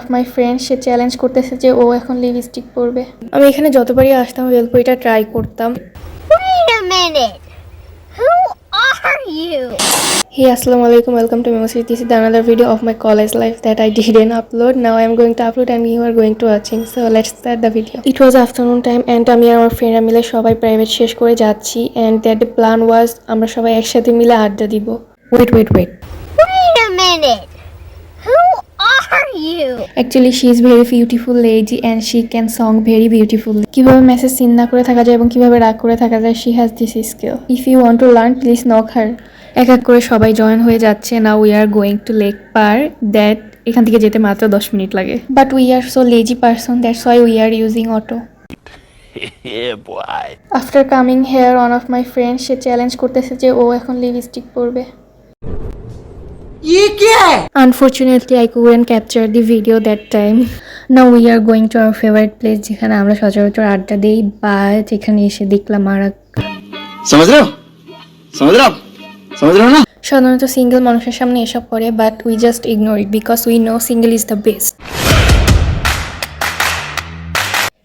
Of my friend say challenge করতেছে যে ও এখন লিপস্টিক পরবে। আমি এখানে যতবারই আসতাম ভেলপুরিটা ট্রাই করতাম। Wait a minute. Who are you? Hey, assalamu alaikum, welcome to Memory. This is another video of my college life that I didn't upload. Now I am going to upload and you are going to watching. So let's start the video. It was afternoon time and আমি আর আমার ফ্রেন্ডরা মিলে সবাই private শেষ করে যাচ্ছি and that the plan was আমরা সবাই একসাথে মিলে আড্ডা দিব. Wait. Wait a minute. Who are you? Actually she is very beautiful lady and she can song very beautifully. কিভাবে মেসেজ সিন না করে থাকা যায় এবং কিভাবে রাগ করে থাকা যায়, she has this skill. If you want to learn, please knock her. এক এক করে সবাই জয়েন হয়ে যাচ্ছে। Now we are going to Lake Park that এখান থেকে যেতে মাত্র 10 মিনিট লাগে। But we are so lazy person, that's why we are using auto. Yeah, boy. After coming here, one of my friends say challenge করতেছে যে ও এখন lipstick পরবে। ये क्या है? Unfortunately, I couldn't capture the video that time. Now we are going to our favorite place যেখানে আমরা সচরাচর আড্ডা দেই, বাট এখানে এসে দেখলাম আর समझ रहे हो ना? সাধারণত সিঙ্গেল মানুষের সামনে এসব করে, but we just ignore it because we know single is the best.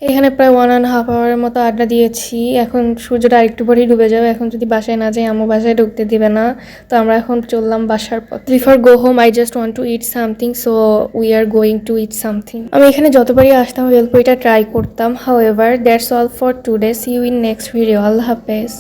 এখানে প্রায় 1.5 আওয়ারের মতো আড্ডা দিয়েছি। এখন সূর্যটা আরেকটু পরেই ডুবে যাবে। এখন যদি বাসায় না যাই আম্মু বাসায় ঢুকতে দিবে না, তো আমরা এখন চললাম বাসার পথ। Before go home I just want to eat something, so we are going to eat something. আমি এখানে যতবারই আসতাম ভেলপুরিটা ট্রাই করতাম। However that's all for today, see you in next video. আল্লাহ হাফেজ।